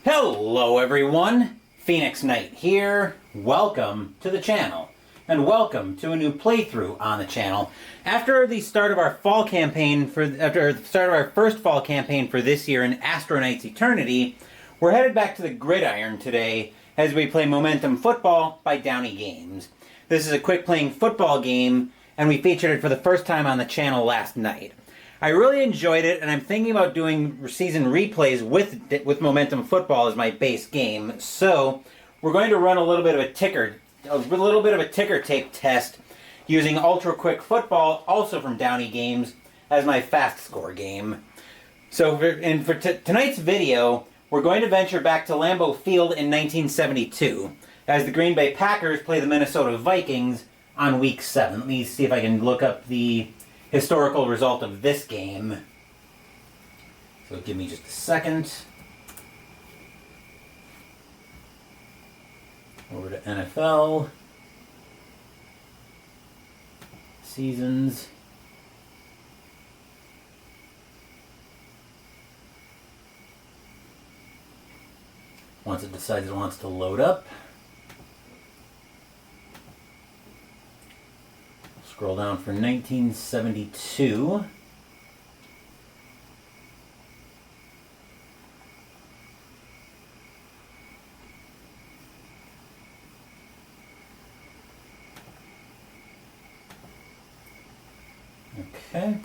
Hello everyone, Phoenix Knight here. Welcome to the channel, and welcome to a new playthrough on the channel. After the start of our fall campaign after the start of our first fall campaign for this year in Astro Knight's Eternity, we're headed back to the gridiron today as we play Momentum Football by Downey Games. This is a quick playing football game, and we featured it for the first time on the channel last night. I really enjoyed it, and I'm thinking about doing season replays with Momentum Football as my base game. So we're going to run a little bit of a ticker tape test using Ultra Quick Football, also from Downey Games, as my fast score game. So for tonight's video, we're going to venture back to Lambeau Field in 1972 as the Green Bay Packers play the Minnesota Vikings on Week 7. Let me see if I can look up the historical result of this game. So give me just a second. Over to NFL. Seasons. Once it decides it wants to load up. Scroll down for 1972. Okay.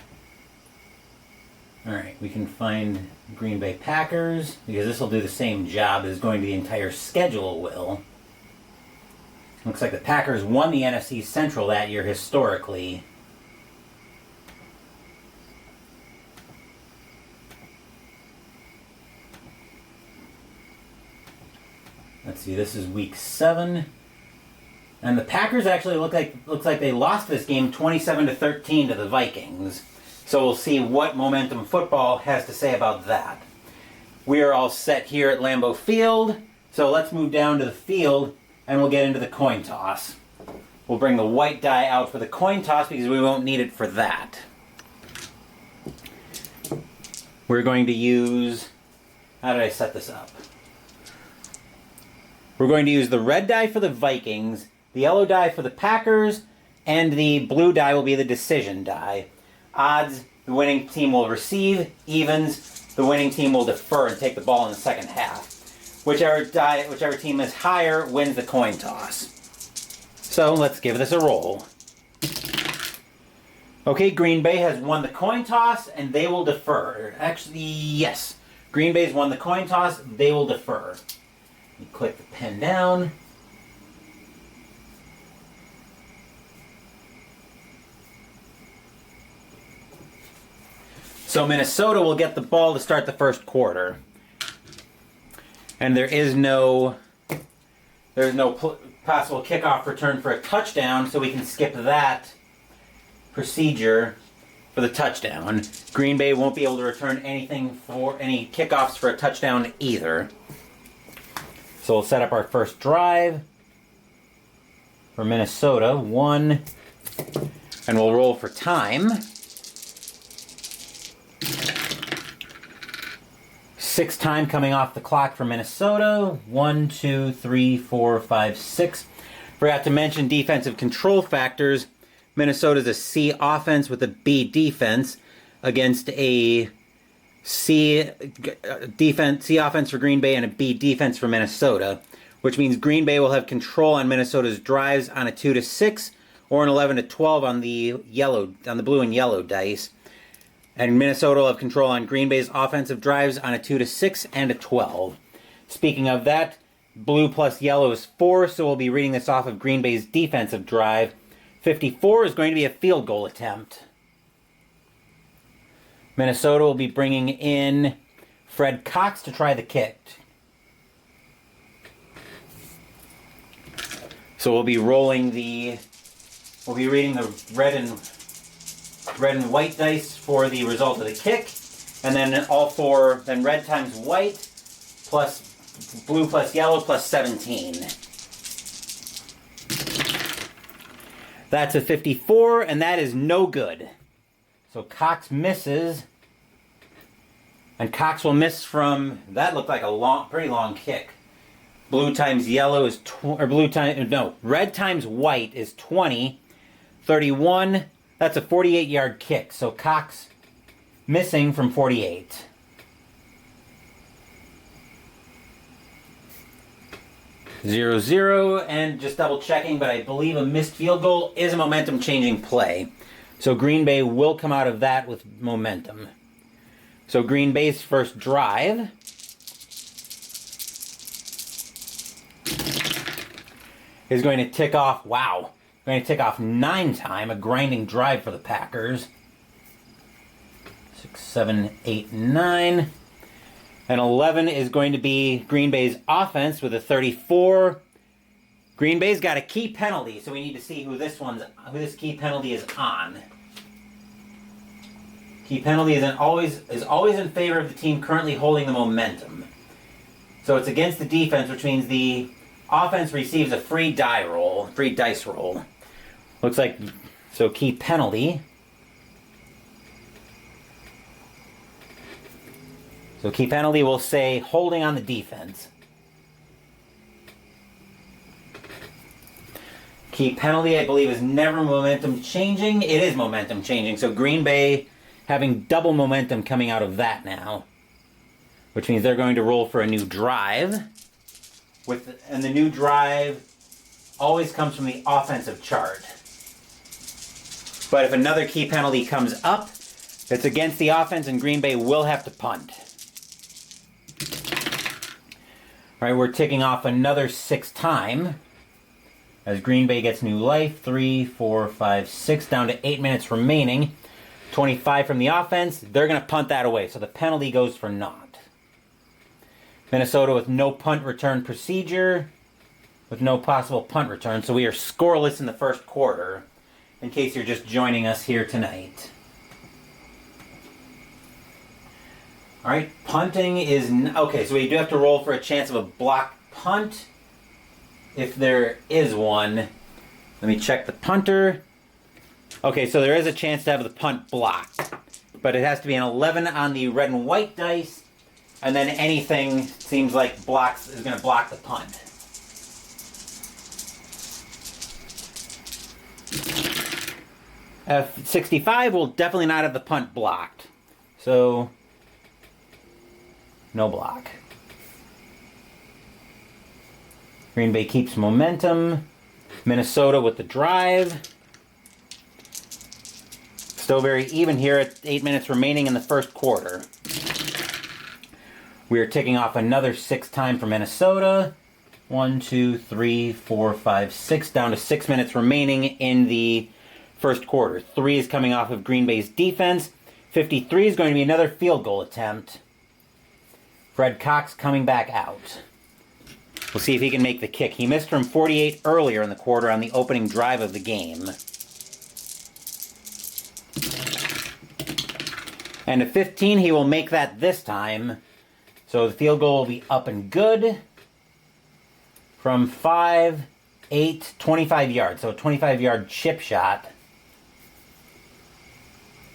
Alright, we can find Green Bay Packers, because this will do the same job as going to the entire schedule will. Looks like the Packers won the NFC Central that year historically. Let's see, this is Week 7. And the Packers actually looks like they lost this game 27-13 to the Vikings. So we'll see what Momentum Football has to say about that. We are all set here at Lambeau Field, so let's move down to the field and we'll get into the coin toss. We'll bring the white die out for the coin toss because we won't need it for that. We're going to use... How did I set this up? We're going to use the red die for the Vikings, the yellow die for the Packers, and the blue die will be the decision die. Odds, the winning team will receive. Evens, the winning team will defer and take the ball in the second half. Whichever team is higher wins the coin toss. So let's give this a roll. Okay, Green Bay has won the coin toss and they will defer. Actually, yes. Green Bay's won the coin toss, they will defer. You click the pen down. So Minnesota will get the ball to start the first quarter. And there's no possible kickoff return for a touchdown, so we can skip that procedure for the touchdown. Green Bay won't be able to return anything for any kickoffs for a touchdown either. So we'll set up our first drive for Minnesota, 1, and we'll roll for time. 6 time coming off the clock for Minnesota. 1, 2, 3, 4, 5, 6. Forgot to mention defensive control factors. Minnesota's a C offense with a B defense against a C offense for Green Bay and a B defense for Minnesota, which means Green Bay will have control on Minnesota's drives on a 2-6 or an 11-12 on the blue and yellow dice. And Minnesota will have control on Green Bay's offensive drives on a 2-6 and a 12. Speaking of that, blue plus yellow is 4, so we'll be reading this off of Green Bay's defensive drive. 54 is going to be a field goal attempt. Minnesota will be bringing in Fred Cox to try the kick. So we'll be reading the red and white dice for the result of the kick, and then then red times white plus blue plus yellow plus 17. That's a 54, and that is no good. So Cox misses And Cox will miss from, that looked like a pretty long kick. Blue times yellow is, red times white is 20. 31, that's a 48-yard kick. So Cox missing from 48. Zero, zero, and just double checking, but I believe a missed field goal is a momentum changing play. So Green Bay will come out of that with momentum. So Green Bay's first drive is going to tick off, going to tick off 9 time, a grinding drive for the Packers. 6, 7, 8, 9. And 11 is going to be Green Bay's offense with a 34. Green Bay's got a key penalty, so we need to see who this key penalty is on. Key penalty is always in favor of the team currently holding the momentum. So it's against the defense, which means the offense receives a free dice roll. Looks like, so key penalty. So key penalty will say holding on the defense. Key penalty, I believe, is never momentum changing. It is momentum changing. So Green Bay having double momentum coming out of that now, which means they're going to roll for a new drive. And the new drive always comes from the offensive chart. But if another key penalty comes up, it's against the offense and Green Bay will have to punt. All right, we're ticking off another 6 time as Green Bay gets new life. 3, 4, 5, 6, down to 8 minutes remaining. 25 from the offense. They're going to punt that away, so the penalty goes for naught. Minnesota with no punt return procedure, with no possible punt return, so we are scoreless in the first quarter, in case you're just joining us here tonight. All right, punting is... Okay, so we do have to roll for a chance of a block punt, if there is one. Let me check the punter. Okay, so there is a chance to have the punt blocked, but it has to be an 11 on the red and white dice, and then anything seems like is going to block the punt. F65 will definitely not have the punt blocked, so no block. Green Bay keeps momentum. Minnesota with the drive. Still very even here at 8 minutes remaining in the first quarter. We are ticking off another 6 time for Minnesota. 1, 2, 3, 4, 5, 6, down to 6 minutes remaining in the first quarter. 3 is coming off of Green Bay's defense. 53 is going to be another field goal attempt. Fred Cox coming back out. We'll see if he can make the kick. He missed from 48 earlier in the quarter on the opening drive of the game. And at 15, he will make that this time. So the field goal will be up and good. From 5, 8, 25 yards. So a 25-yard chip shot.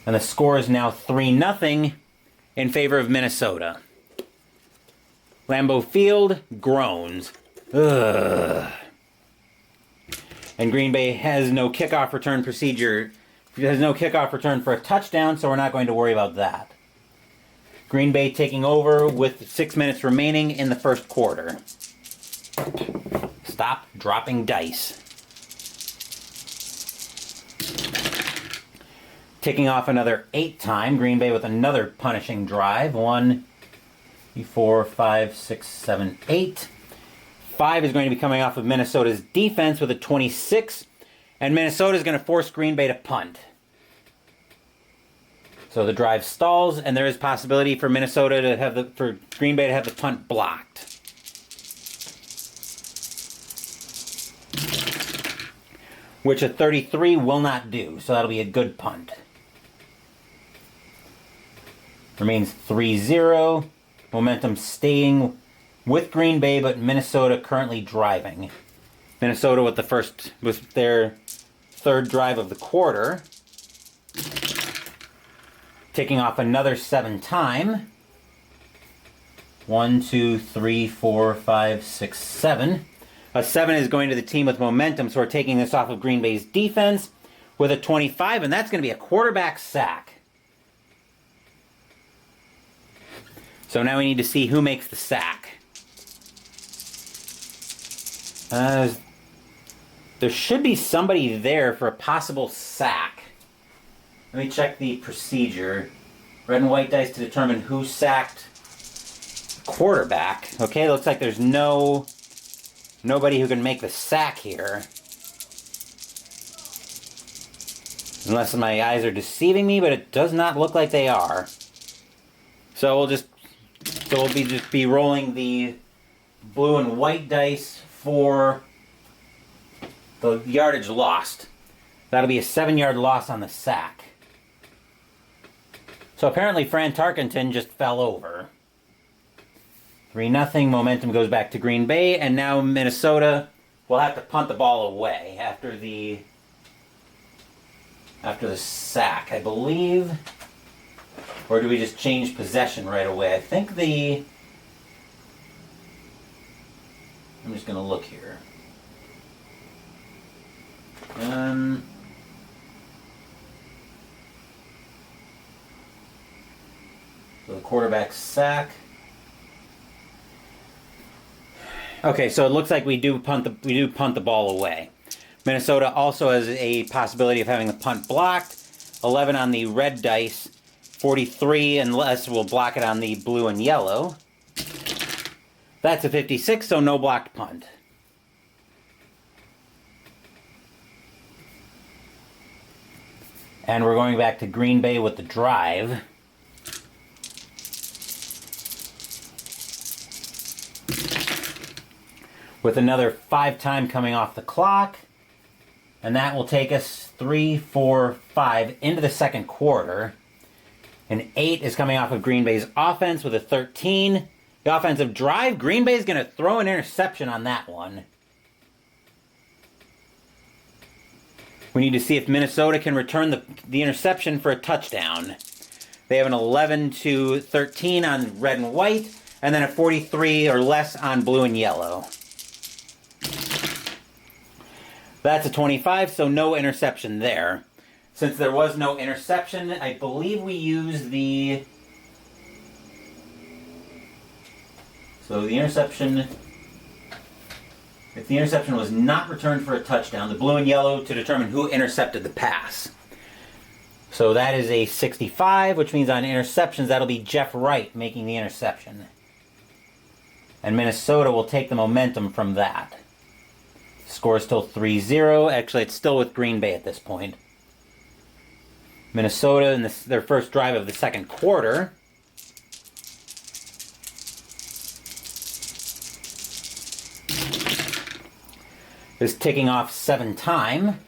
And the score is now 3-0 in favor of Minnesota. Lambeau Field groans. Ugh. And Green Bay has no kickoff return procedure. It has no kickoff return for a touchdown, so we're not going to worry about that. Green Bay taking over with 6 minutes remaining in the first quarter. Stop dropping dice. Ticking off another 8 time. Green Bay with another punishing drive. 1, 4, 5, 6, 7, 8. 5 is going to be coming off of Minnesota's defense with a 26. And Minnesota is going to force Green Bay to punt. So the drive stalls, and there is possibility for Green Bay to have the punt blocked. Which a 33 will not do, so that'll be a good punt. Remains 3-0. Momentum staying with Green Bay, but Minnesota currently driving. Minnesota with their third drive of the quarter. Ticking off another 7 time. 1, 2, 3, 4, 5, 6, 7. A 7 is going to the team with momentum, so we're taking this off of Green Bay's defense with a 25, and that's going to be a quarterback sack. So now we need to see who makes the sack. There should be somebody there for a possible sack. Let me check the procedure. Red and white dice to determine who sacked quarterback. Okay, looks like there's nobody who can make the sack here. Unless my eyes are deceiving me, but it does not look like they are. So we'll just be rolling the blue and white dice for the yardage lost. That'll be a 7-yard loss on the sack. So apparently Fran Tarkenton just fell over. 3-0, momentum goes back to Green Bay, and now Minnesota will have to punt the ball away after the sack, I believe. Or do we just change possession right away? I think I'm just going to look here. So the quarterback sack. Okay, so it looks like we do punt the ball away. Minnesota also has a possibility of having the punt blocked. 11 on the red dice, 43 unless we'll block it on the blue and yellow. That's a 56, so no blocked punt. And we're going back to Green Bay with the drive. With another 5 time coming off the clock. And that will take us 3, 4, 5 into the second quarter. An 8 is coming off of Green Bay's offense with a 13. The offensive drive, Green Bay's going to throw an interception on that one. We need to see if Minnesota can return the interception for a touchdown. They have an 11-13 on red and white, and then a 43 or less on blue and yellow. That's a 25, so no interception there. Since there was no interception, I believe we use the... So the interception... If the interception was not returned for a touchdown, the blue and yellow to determine who intercepted the pass. So that is a 65, which means on interceptions, that'll be Jeff Wright making the interception. And Minnesota will take the momentum from that. Score is still 3-0. Actually, it's still with Green Bay at this point. Minnesota in their first drive of the second quarter. Is ticking off 7 time.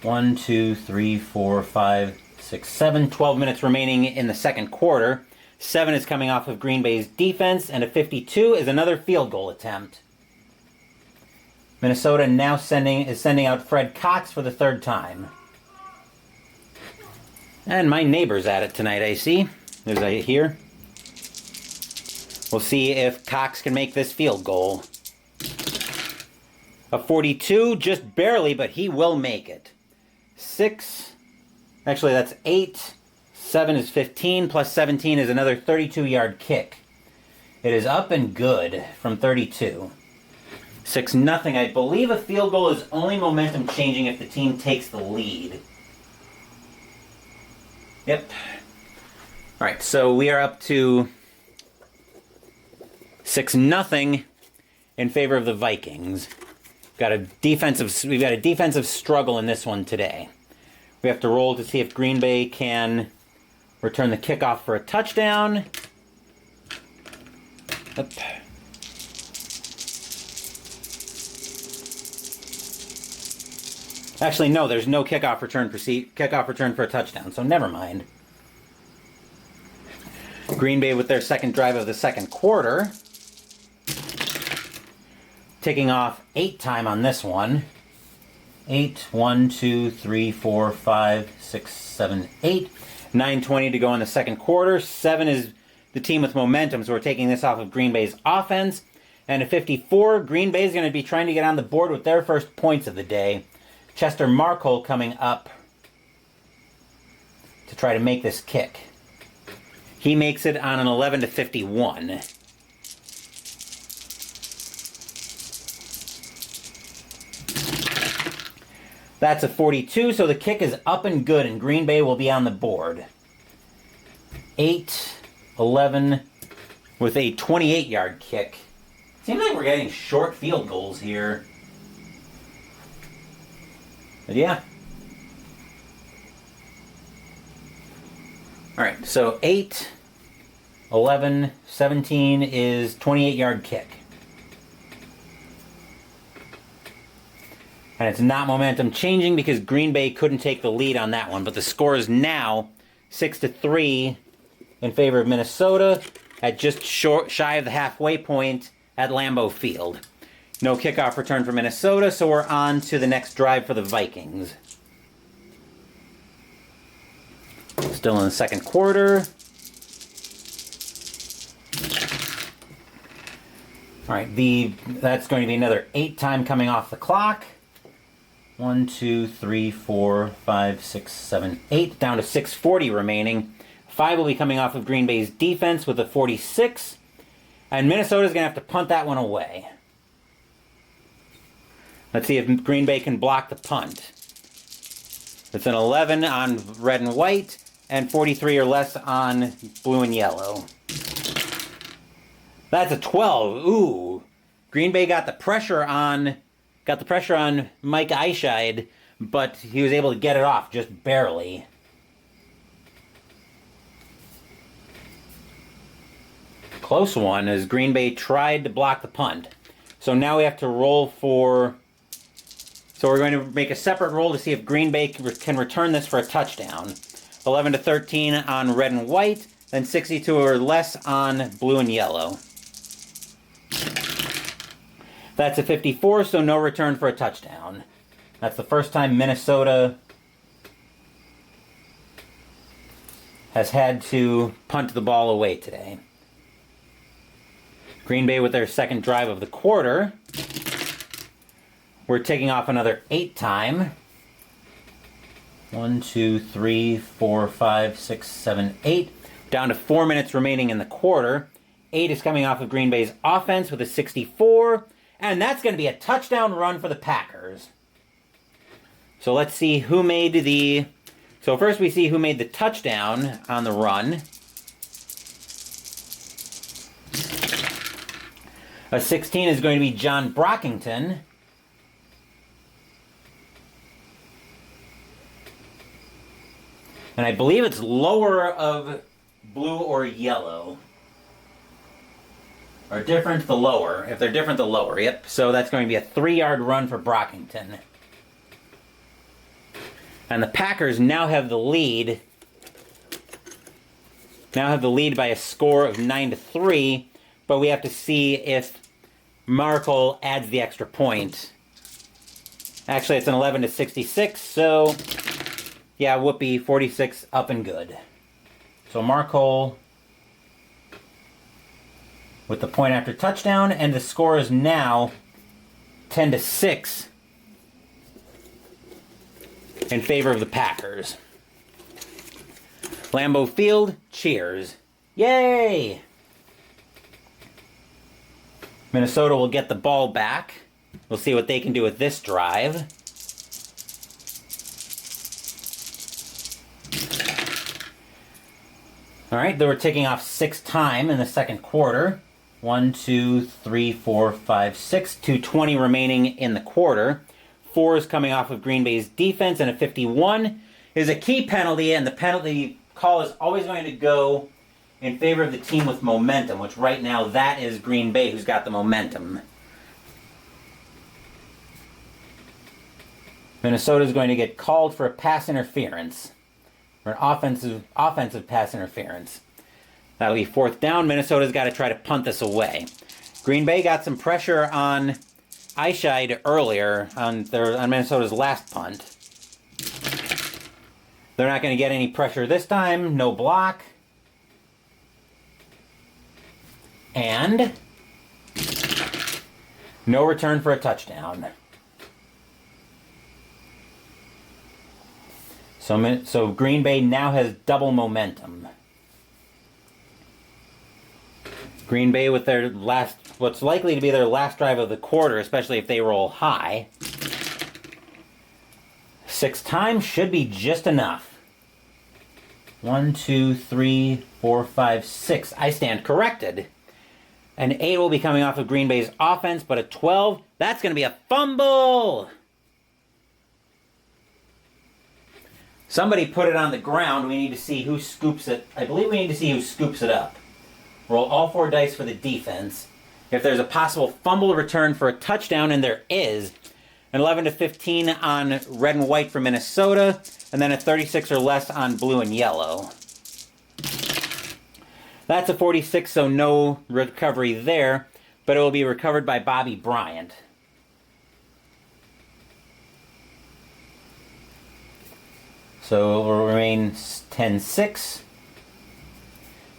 1, 2, 3, 4, 5, 6, 7. 12 minutes remaining in the second quarter. 7 is coming off of Green Bay's defense, and a 52 is another field goal attempt. Minnesota now is sending out Fred Cox for the 3rd time. And my neighbor's at it tonight, I see. As I hear. We'll see if Cox can make this field goal. A 42, just barely, but he will make it. 6, actually that's 8. 7 is 15, plus 17 is another 32-yard kick. It is up and good from 32. 6-0. I believe a field goal is only momentum changing if the team takes the lead. Yep. All right, so we are up to 6-0 in favor of the Vikings. We've got a defensive struggle in this one today. We have to roll to see if Green Bay can return the kickoff for a touchdown. Up. Actually, no, there's no kickoff return for a touchdown, so never mind. Green Bay with their second drive of the second quarter. Ticking off 8 time on this one. 8, 1, 2, 3, 4, 5, 6, 7, 8. 9:20 to go in the second quarter. 7 is the team with momentum, so we're taking this off of Green Bay's offense. And at 54, Green Bay is going to be trying to get on the board with their first points of the day. Chester Markle coming up to try to make this kick. He makes it on an 11-51. That's a 42, so the kick is up and good, and Green Bay will be on the board. 8-11 with a 28-yard kick. Seems like we're getting short field goals here. But yeah. Alright, so 8, 11, 17 is 28-yard kick. And it's not momentum changing because Green Bay couldn't take the lead on that one. But the score is now 6-3 in favor of Minnesota at just shy of the halfway point at Lambeau Field. No kickoff return for Minnesota, so we're on to the next drive for the Vikings. Still in the second quarter. All right, that's going to be another 8 time coming off the clock. 1, 2, 3, 4, 5, 6, 7, 8. Down to 6:40 remaining. 5 will be coming off of Green Bay's defense with a 46. And Minnesota's going to have to punt that one away. Let's see if Green Bay can block the punt. It's an 11 on red and white, and 43 or less on blue and yellow. That's a 12. Ooh. Green Bay got the pressure on Mike Eischeid, but he was able to get it off just barely. Close one as Green Bay tried to block the punt. So now we have to roll for... So we're going to make a separate roll to see if Green Bay can return this for a touchdown. 11-13 on red and white, then 62 or less on blue and yellow. That's a 54, so no return for a touchdown. That's the first time Minnesota has had to punt the ball away today. Green Bay with their second drive of the quarter. We're taking off another 8 time. 1, 2, 3, 4, 5, 6, 7, 8. Down to 4 minutes remaining in the quarter. 8 is coming off of Green Bay's offense with a 64. And that's going to be a touchdown run for the Packers. So let's see who made the... So first we see who made the touchdown on the run. A 16 is going to be John Brockington. And I believe it's lower of blue or yellow. Or different, the lower. If they're different, the lower. Yep. So that's going to be a 3-yard run for Brockington. And the Packers now have the lead. Now have the lead by a score of 9-3. But we have to see if Markle adds the extra point. Actually, it's an 11-66. So, yeah, whoopee, 46 up and good. So Markle with the point after touchdown, and the score is now 10-6 in favor of the Packers. Lambeau Field, cheers. Yay! Minnesota will get the ball back. We'll see what they can do with this drive. All right, they were taking off 6 time in the second quarter. 1, 2, 3, 4, 5, 6. 2:20 remaining in the quarter. 4 is coming off of Green Bay's defense, and a 51 is a key penalty, and the penalty call is always going to go in favor of the team with momentum, which right now that is Green Bay who's got the momentum. Minnesota is going to get called for a pass interference, or an offensive pass interference. That'll be 4th down. Minnesota's got to try to punt this away. Green Bay got some pressure on Eischeid earlier on Minnesota's last punt. They're not going to get any pressure this time. No block. And no return for a touchdown. So Green Bay now has double momentum. Green Bay with their what's likely to be their last drive of the quarter, especially if they roll high. 6 times should be just enough. 1, 2, 3, 4, 5, 6. I stand corrected. An 8 will be coming off of Green Bay's offense, but a 12, that's going to be a fumble! Somebody put it on the ground. We need to see who scoops it. I believe we need to see who scoops it up. Roll all 4 dice for the defense. If there's a possible fumble return for a touchdown, and there is, an 11-15 on red and white for Minnesota, and then a 36 or less on blue and yellow. That's a 46, so no recovery there, but it will be recovered by Bobby Bryant. So it will remain 10-6.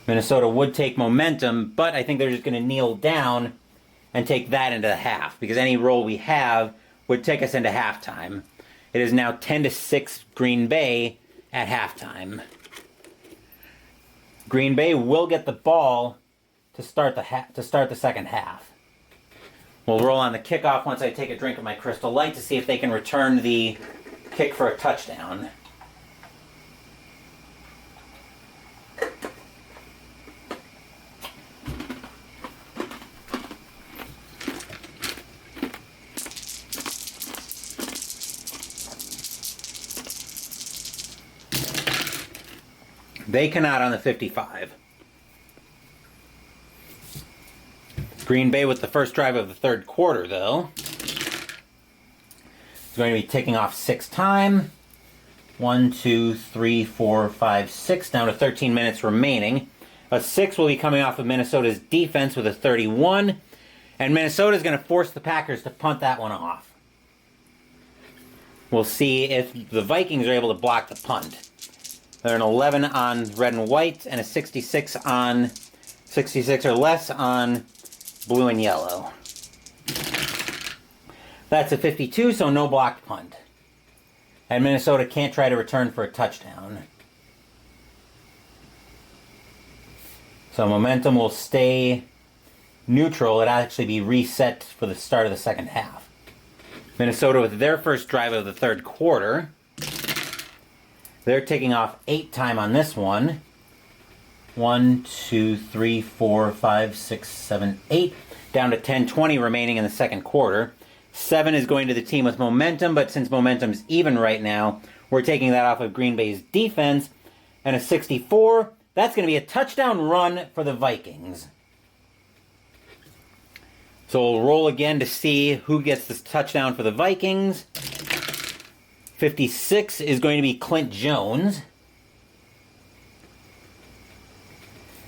Minnesota would take momentum, but I think they're just going to kneel down and take that into the half, because any roll we have would take us into halftime. It is now 10-6 Green Bay at halftime. Green Bay will get the ball to start the second half. We'll roll on the kickoff once I take a drink of my Crystal Light to see if they can return the kick for a touchdown. They cannot on the 55. Green Bay with the first drive of the third quarter, though. It's going to be ticking off 6 time. 1, 2, 3, 4, 5, 6, down to 13 minutes remaining. A 6 will be coming off of Minnesota's defense with a 31. And Minnesota is going to force the Packers to punt that one off. We'll see if the Vikings are able to block the punt. They're an 11 on red and white and a 66 or less on blue and yellow. That's a 52, so no blocked punt. And Minnesota can't try to return for a touchdown. So momentum will stay neutral. It'll actually be reset for the start of the second half. Minnesota with their first drive of the third quarter. They're taking off 8 time on this one. 1, 2, 3, 4, 5, 6, 7, 8. Down to 10-20 remaining in the second quarter. 7 is going to the team with momentum, but since momentum's even right now, we're taking that off of Green Bay's defense. And a 64, that's going to be a touchdown run for the Vikings. So we'll roll again to see who gets this touchdown for the Vikings. 56 is going to be Clint Jones.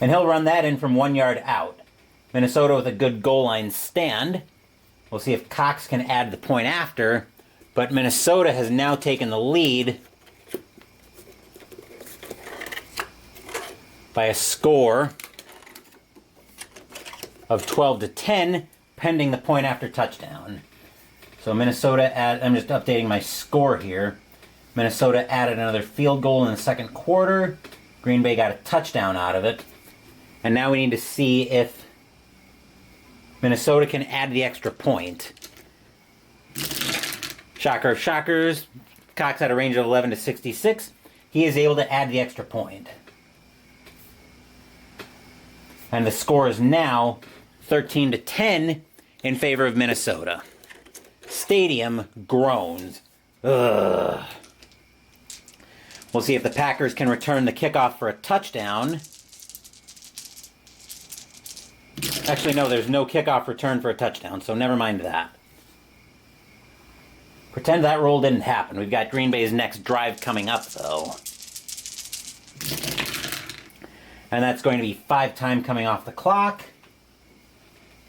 And he'll run that in from 1 yard out. Minnesota with a good goal line stand. We'll see if Cox can add the point after. But Minnesota has now taken the lead by a score of 12-10, pending the point after touchdown. So Minnesota I'm just updating my score here. Minnesota added another field goal in the second quarter. Green Bay got a touchdown out of it. And now we need to see if Minnesota can add the extra point. Shocker of shockers. Cox had a range of 11-66. He is able to add the extra point. And the score is now 13-10 in favor of Minnesota. Stadium groans. Ugh. We'll see if the Packers can return the kickoff for a touchdown. Actually, no, there's no kickoff return for a touchdown, so never mind that. Pretend that roll didn't happen. We've got Green Bay's next drive coming up, though. And that's going to be 5 time coming off the clock.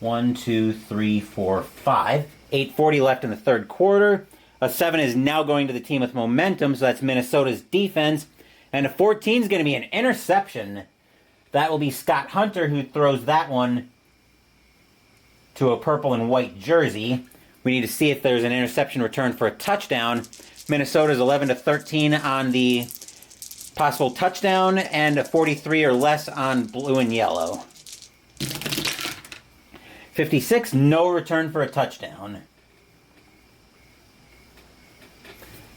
1, 2, 3, 4, 5. 8:40 left in the third quarter. A 7 is now going to the team with momentum, so that's Minnesota's defense. And a 14 is going to be an interception. That will be Scott Hunter who throws that one to a purple and white jersey. We need to see if there's an interception return for a touchdown. Minnesota's 11-13 on the possible touchdown and a 43 or less on blue and yellow. 56, no return for a touchdown.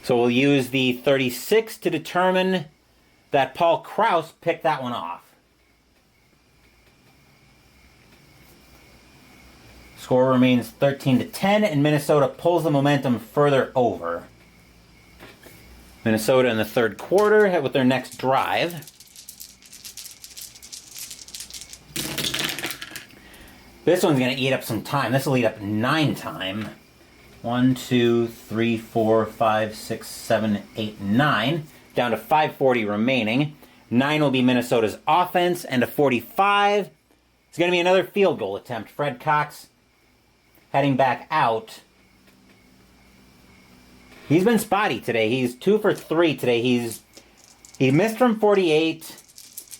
So we'll use the 36 to determine that Paul Krause picked that one off. Score remains 13-10, and Minnesota pulls the momentum further over. Minnesota in the third quarter with their next drive. This one's going to eat up some time. This will eat up 9 time. 1, 2, 3, 4, 5, 6, 7, 8, 9. Down to 5:40 remaining. 9 will be Minnesota's offense, and a 45 is going to be another field goal attempt. Fred Cox heading back out. He's been spotty today. He's 2 for 3 today. He missed from 48.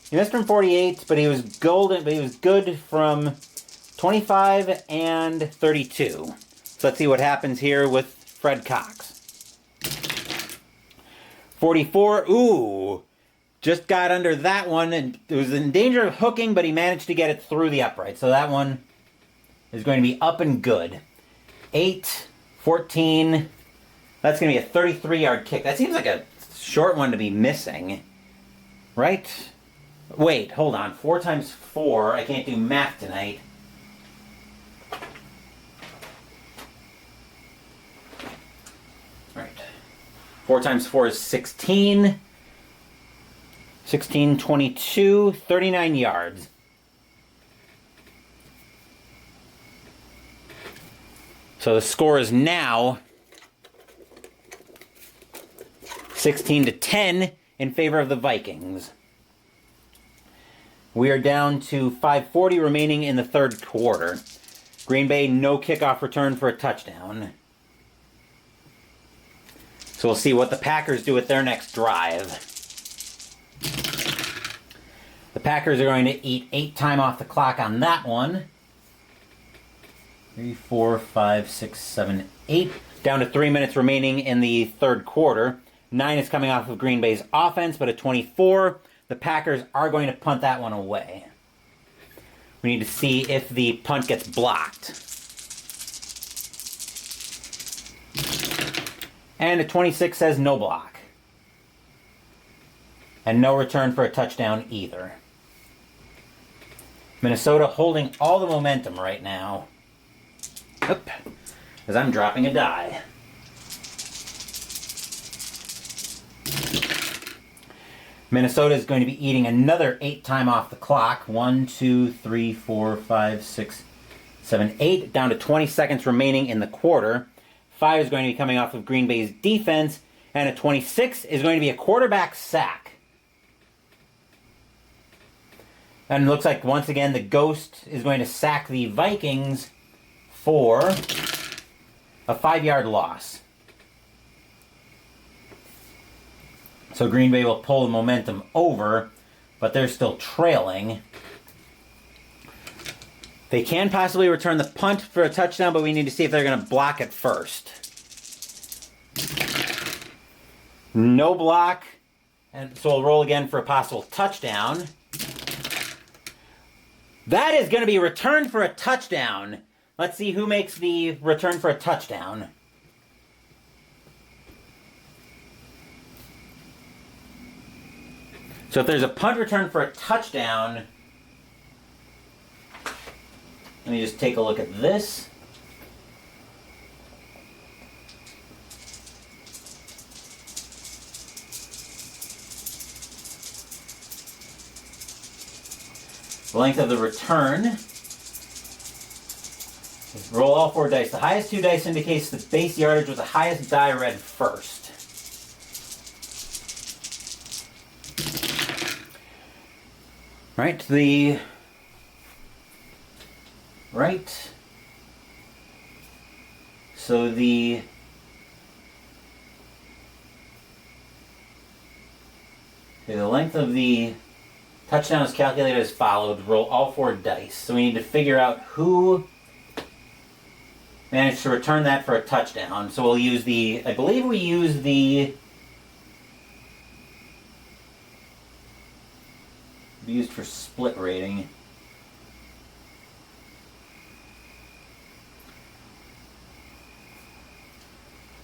He missed from 48, but he was golden. But he was good from 25 and 32. So let's see what happens here with Fred Cox. 44. Ooh, just got under that one, and it was in danger of hooking, but he managed to get it through the upright. So that one is going to be up and good. 8, 14. That's going to be a 33-yard kick. That seems like a short one to be missing. Right? Wait, hold on. 4 times 4. I can't do math tonight. Right. 4 times 4 is 16. 16, 22, 39 yards. So the score is now 16-10 in favor of the Vikings. We are down to 5:40 remaining in the third quarter. Green Bay, no kickoff return for a touchdown. So we'll see what the Packers do with their next drive. The Packers are going to eat 8 time off the clock on that one. 3, 4, 5, 6, 7, 8. Down to 3 minutes remaining in the third quarter. 9 is coming off of Green Bay's offense, but at 24, the Packers are going to punt that one away. We need to see if the punt gets blocked. And at 26 says no block. And no return for a touchdown either. Minnesota holding all the momentum right now. Oop, as I'm dropping a die. Minnesota is going to be eating another 8 time off the clock. 1, 2, 3, 4, 5, 6, 7, 8. Down to 20 seconds remaining in the quarter. 5 is going to be coming off of Green Bay's defense. And at 26 is going to be a quarterback sack. And it looks like, once again, the Ghost is going to sack the Vikings for a 5-yard loss. So Green Bay will pull the momentum over, but they're still trailing. They can possibly return the punt for a touchdown, but we need to see if they're going to block it first. No block, and so we'll roll again for a possible touchdown. That is going to be returned for a touchdown. Let's see who makes the return for a touchdown. So if there's a punt return for a touchdown, let me just take a look at this. The length of the return. Roll all 4 dice. The highest 2 dice indicates the base yardage with the highest die read first. Right, the right. So the length of the touchdown is calculated as followed. Roll all 4 dice. So we need to figure out who managed to return that for a touchdown. So we'll use the, I believe we use the, used for split rating.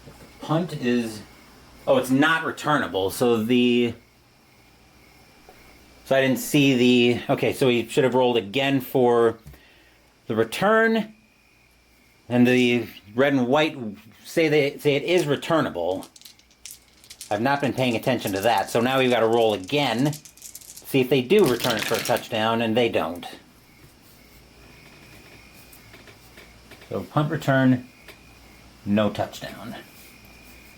If the punt is, oh, it's not returnable. So I didn't see the, okay, so we should have rolled again for the return. And the red and white say it is returnable. I've not been paying attention to that. So now we've got to roll again. See if they do return it for a touchdown, and they don't. So punt return, no touchdown.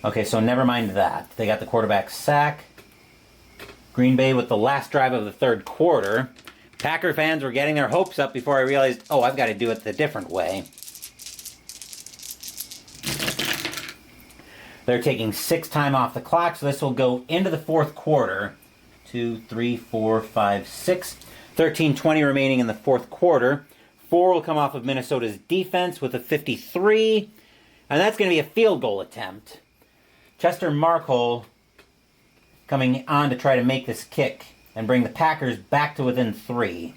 Okay, so never mind that. They got the quarterback sack. Green Bay with the last drive of the third quarter. Packer fans were getting their hopes up before I realized, oh, I've got to do it the different way. They're taking 6 time off the clock, so this will go into the fourth quarter. 2, 3, 4, 5, 6. 13:20 remaining in the fourth quarter. 4 will come off of Minnesota's defense with a 53. And that's going to be a field goal attempt. Chester Markle coming on to try to make this kick and bring the Packers back to within 3.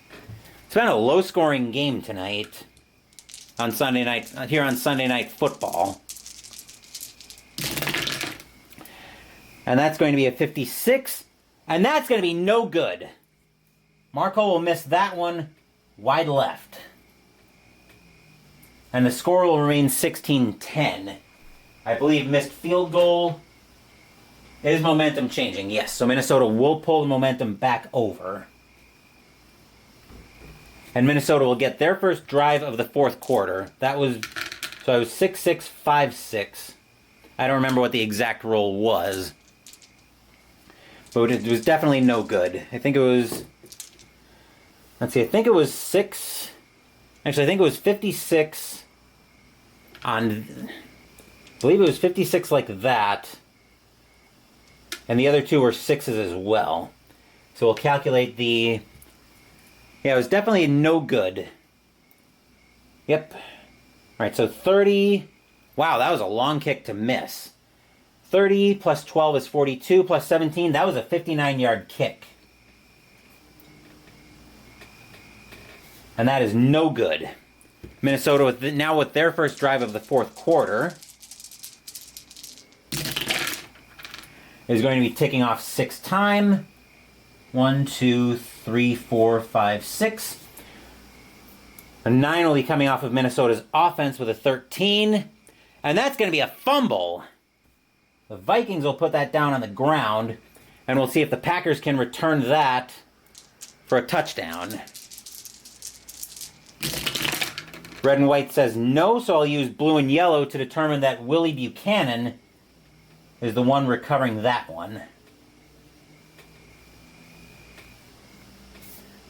It's been a low-scoring game tonight on Sunday night, here on Sunday Night Football. And that's going to be a 56. And that's going to be no good. Marco will miss that one wide left. And the score will remain 16-10. I believe missed field goal. Is momentum changing? Yes. So Minnesota will pull the momentum back over. And Minnesota will get their first drive of the fourth quarter. That was, so I was 6-6, 5-6. I don't remember what the exact roll was. But it was definitely no good. I think it was, let's see, I think it was 6, actually I think it was 56 on, I believe it was 56 like that. And the other 2 were 6s as well. So we'll calculate the, yeah, it was definitely no good. Yep. Alright, so 30, wow, that was a long kick to miss. 30 plus 12 is 42 plus 17. That was a 59-yard kick. And that is no good. Minnesota now with their first drive of the fourth quarter is going to be ticking off 6 time. 1, 2, 3, 4, 5, 6. A 9 will be coming off of Minnesota's offense with a 13. And that's going to be a fumble. The Vikings will put that down on the ground, and we'll see if the Packers can return that for a touchdown. Red and white says no, so I'll use blue and yellow to determine that Willie Buchanan is the one recovering that one.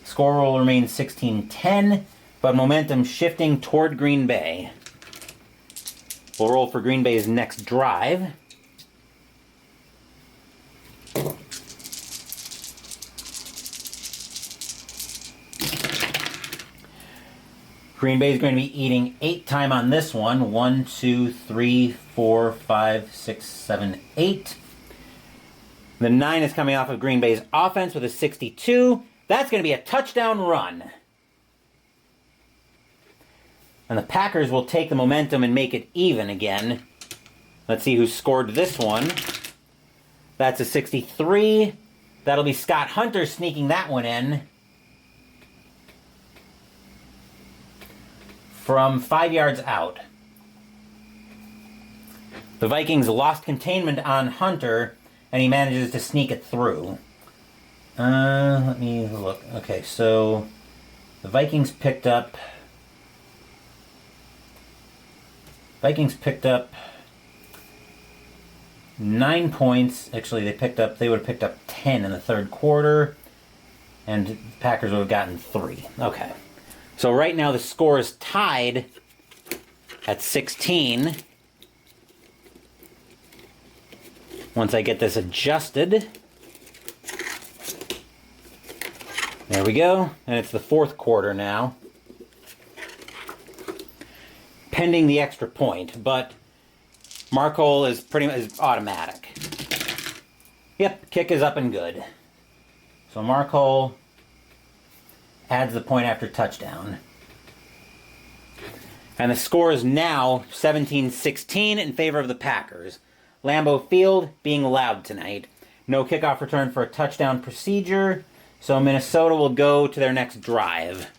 Score will remain 16-10, but momentum shifting toward Green Bay. We'll roll for Green Bay's next drive. Green Bay is going to be eating 8 time on this one. 1, 2, 3, 4, 5, 6, 7, 8. The 9 is coming off of Green Bay's offense with a 62. That's going to be a touchdown run. And the Packers will take the momentum and make it even again. Let's see who scored this one. That's a 63. That'll be Scott Hunter sneaking that one in. From 5 yards out. The Vikings lost containment on Hunter, and he manages to sneak it through. Let me look. Okay, so the Vikings picked up 9 points. Actually, they would have picked up 10 in the third quarter, and the Packers would have gotten 3. Okay. So right now the score is tied at 16. Once I get this adjusted. There we go. And it's the fourth quarter now. pending the extra point, but Markole is pretty much automatic. Yep, kick is up and good. So Markole adds the point after touchdown. And the score is now 17-16 in favor of the Packers. Lambeau Field being loud tonight. No kickoff return for a touchdown procedure, so Minnesota will go to their next drive.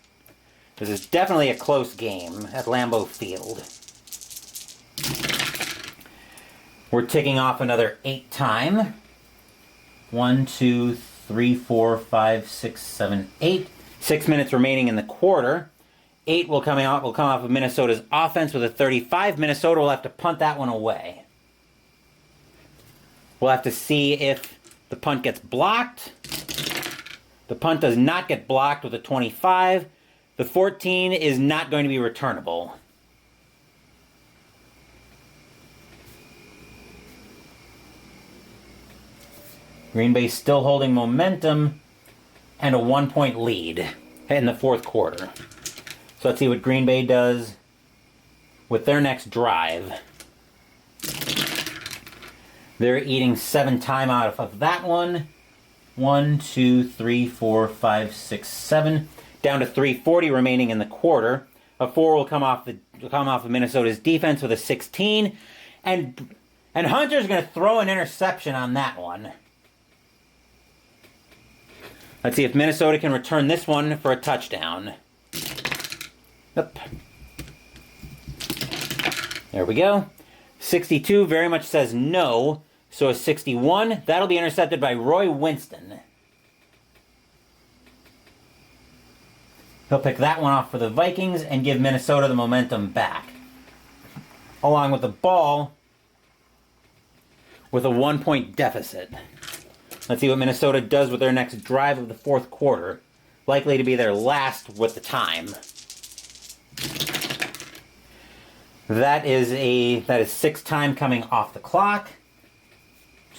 This is definitely a close game at Lambeau Field. We're ticking off another 8 time. 1, 2, 3, 4, 5, 6, 7, 8. 6 minutes remaining in the quarter. 8 will come off of Minnesota's offense with a 35. Minnesota will have to punt that one away. We'll have to see if the punt gets blocked. The punt does not get blocked with a 25. The 14 is not going to be returnable. Green Bay still holding momentum and a 1-point lead in the fourth quarter. So let's see what Green Bay does with their next drive. They're eating 7 time out of that one. 1, 2, 3, 4, 5, 6, 7. Down to 3:40 remaining in the quarter. A 4 will come off of Minnesota's defense with a 16. And Hunter's going to throw an interception on that one. Let's see if Minnesota can return this one for a touchdown. Yep. There we go. 62 very much says no. So a 61, that'll be intercepted by Roy Winston. He'll pick that one off for the Vikings and give Minnesota the momentum back. Along with the ball with a 1-point deficit. Let's see what Minnesota does with their next drive of the fourth quarter. Likely to be their last with the time. That is 6 time coming off the clock.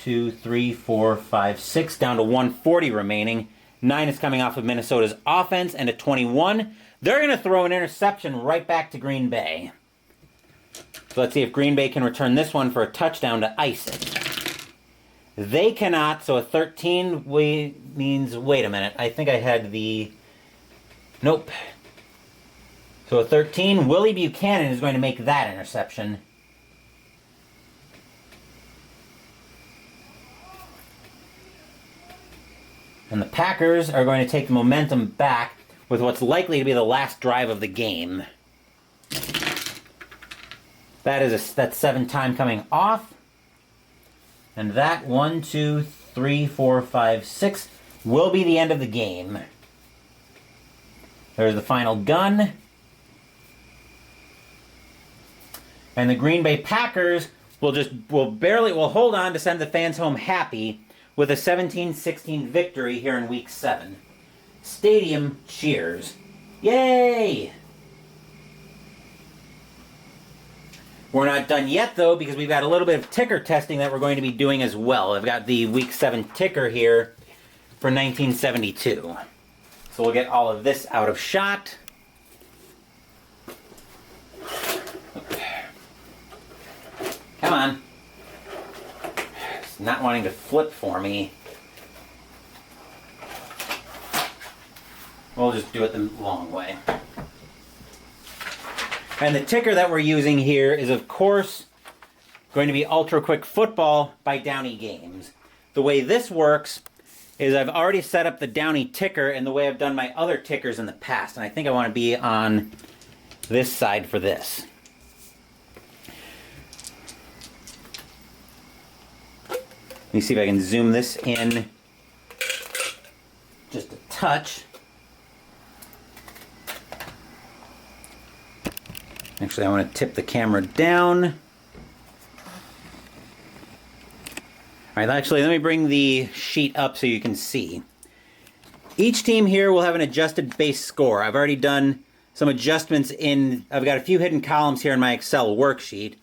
2, 3, 4, 5, 6, down to 1:40 remaining. 9 is coming off of Minnesota's offense, and at 21, they're going to throw an interception right back to Green Bay. So let's see if Green Bay can return this one for a touchdown to ice it. They cannot, so a 13 means, wait a minute, I think I had the, nope. So a 13, Willie Buchanan is going to make that interception. And the Packers are going to take the momentum back with what's likely to be the last drive of the game. That's 7 time coming off. And that 1, 2, 3, 4, 5, 6 will be the end of the game. There's the final gun. And the Green Bay Packers will hold on to send the fans home happy with a 17-16 victory here in Week 7. Stadium cheers. Yay! We're not done yet, though, because we've got a little bit of ticker testing that we're going to be doing as well. I've got the Week 7 ticker here for 1972. So we'll get all of this out of shot. Come on. It's not wanting to flip for me. We'll just do it the long way. And the ticker that we're using here is, of course, going to be Ultra Quick Football by Downey Games. The way this works is I've already set up the Downey ticker in the way I've done my other tickers in the past. And I think I want to be on this side for this. Let me see if I can zoom this in just a touch. Actually, I want to tip the camera down. All right, actually, let me bring the sheet up so you can see. Each team here will have an adjusted base score. I've already done some adjustments I've got a few hidden columns here in my Excel worksheet.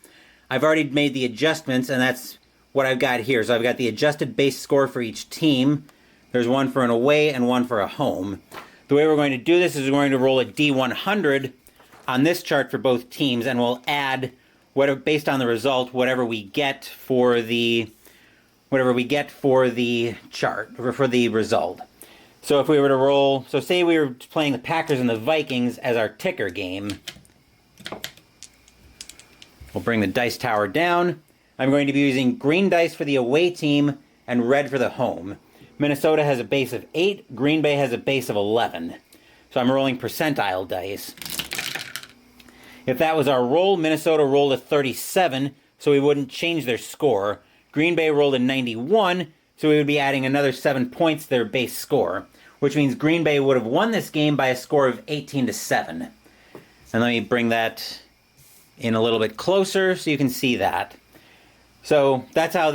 I've already made the adjustments, and that's what I've got here. So I've got the adjusted base score for each team. There's one for an away and one for a home. The way we're going to do this is we're going to roll a D100 on this chart for both teams, and we'll add whatever, based on the result, whatever we get for the chart, or for the result. So if we were to roll, so say we were playing the Packers and the Vikings as our ticker game. We'll bring the dice tower down. I'm going to be using green dice for the away team and red for the home. Minnesota has a base of 8. Green Bay has a base of 11. So I'm rolling percentile dice. If that was our roll, Minnesota rolled a 37, so we wouldn't change their score. Green Bay rolled a 91, so we would be adding another 7 points to their base score, which means Green Bay would have won this game by a score of 18-7. And let me bring that in a little bit closer so you can see that. So that's how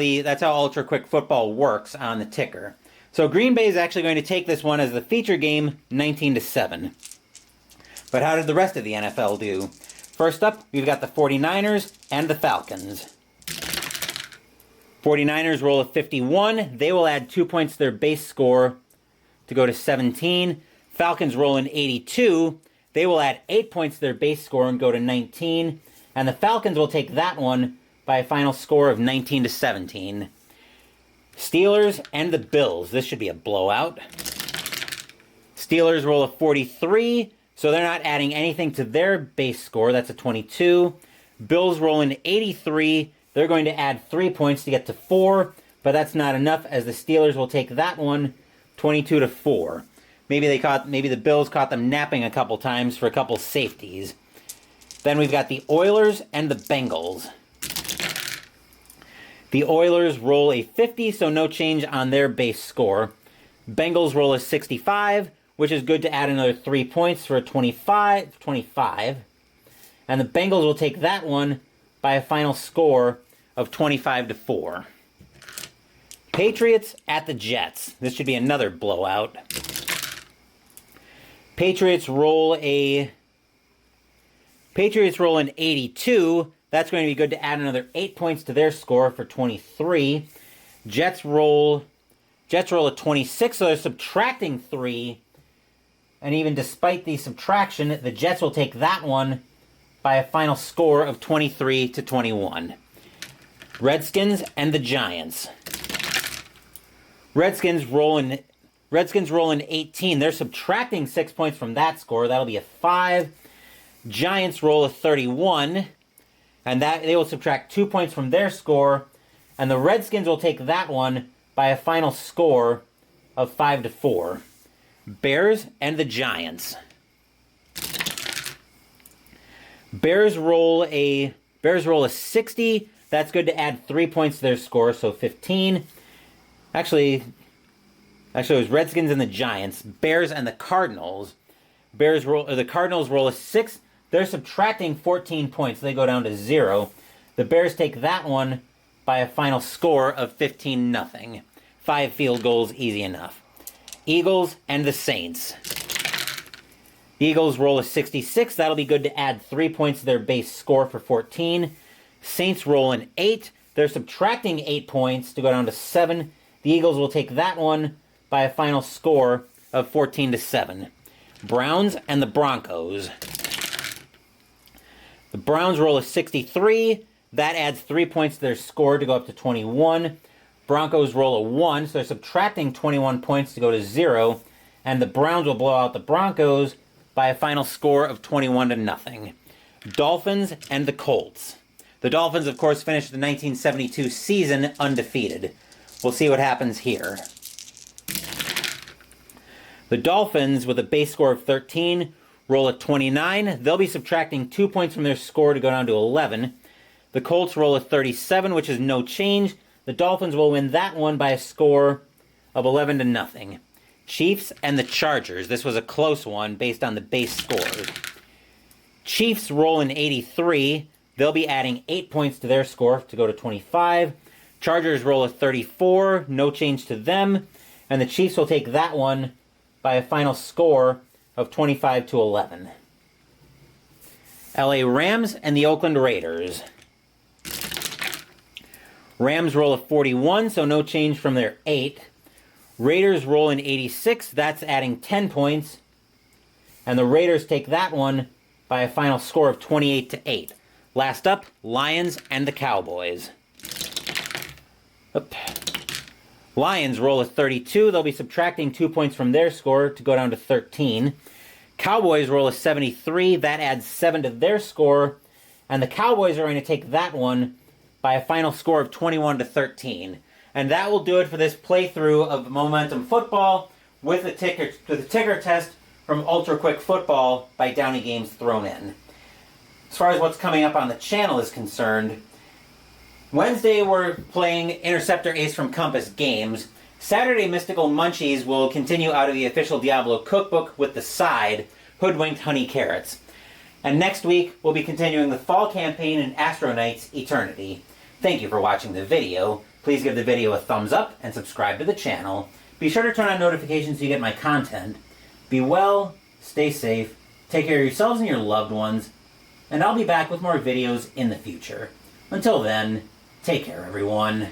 Ultra Quick Football works on the ticker. So Green Bay is actually going to take this one as the feature game, 19-7. But how did the rest of the NFL do? First up, we've got the 49ers and the Falcons. 49ers roll a 51. They will add 2 points to their base score to go to 17. Falcons roll an 82. They will add 8 points to their base score and go to 19. And the Falcons will take that one by a final score of 19-17. Steelers and the Bills. This should be a blowout. Steelers roll a 43, so they're not adding anything to their base score. That's a 22. Bills roll an 83. They're going to add 3 points to get to 4, but that's not enough, as the Steelers will take that one 22-4. Maybe the Bills caught them napping a couple times for a couple safeties. Then we've got the Oilers and the Bengals. The Oilers roll a 50, so no change on their base score. Bengals roll a 65, which is good to add another 3 points for a 25. And the Bengals will take that one by a final score of 25-4. Patriots at the Jets. This should be another blowout. Patriots roll an 82. That's going to be good to add another 8 points to their score for 23. Jets roll a 26, so they're subtracting 3. And even despite the subtraction, the Jets will take that one by a final score of 23-21. Redskins and the Giants. Redskins roll an 18. They're subtracting 6 points from that score. That'll be a 5. Giants roll a 31. And that they will subtract 2 points from their score, and the Redskins will take that one by a final score of 5-4. Bears and the Giants. Bears roll a 60. That's good to add 3 points to their score, so 15. Actually, it was Redskins and the Giants. Bears and the Cardinals. The Cardinals roll a 6. They're subtracting 14 points. They go down to 0. The Bears take that one by a final score of 15-0. 5 field goals, easy enough. Eagles and the Saints. The Eagles roll a 66. That'll be good to add 3 points to their base score for 14. Saints roll an 8. They're subtracting 8 points to go down to 7. The Eagles will take that one by a final score of 14-7. Browns and the Broncos. The Browns roll a 63. That adds 3 points to their score to go up to 21. Broncos roll a 1, so they're subtracting 21 points to go to 0. And the Browns will blow out the Broncos by a final score of 21-0. Dolphins and the Colts. The Dolphins, of course, finished the 1972 season undefeated. We'll see what happens here. The Dolphins, with a base score of 13, roll a 29. They'll be subtracting 2 points from their score to go down to 11. The Colts roll a 37, which is no change. The Dolphins will win that one by a score of 11-0. Chiefs and the Chargers. This was a close one based on the base scores. Chiefs roll an 83. They'll be adding 8 points to their score to go to 25. Chargers roll a 34. No change to them. And the Chiefs will take that one by a final score of 25-11. LA Rams and the Oakland Raiders. Rams roll a 41, so no change from their 8. Raiders roll an 86. That's adding 10 points. And the Raiders take that one by a final score of 28-8. Last up, Lions and the Cowboys. Oop. Lions roll a 32. They'll be subtracting 2 points from their score to go down to 13. Cowboys roll a 73. That adds 7 to their score. And the Cowboys are going to take that one by a final score of 21-13. And that will do it for this playthrough of Momentum Football with the ticker test from Ultra Quick Football by Downey Games thrown in. As far as what's coming up on the channel is concerned, Wednesday we're playing Interceptor Ace from Compass Games. Saturday, Mystical Munchies will continue out of the official Diablo cookbook with the side, Hoodwinked Honey Carrots. And next week, we'll be continuing the fall campaign in Astro Knights Eternity. Thank you for watching the video. Please give the video a thumbs up and subscribe to the channel. Be sure to turn on notifications so you get my content. Be well, stay safe, take care of yourselves and your loved ones, and I'll be back with more videos in the future. Until then, take care everyone.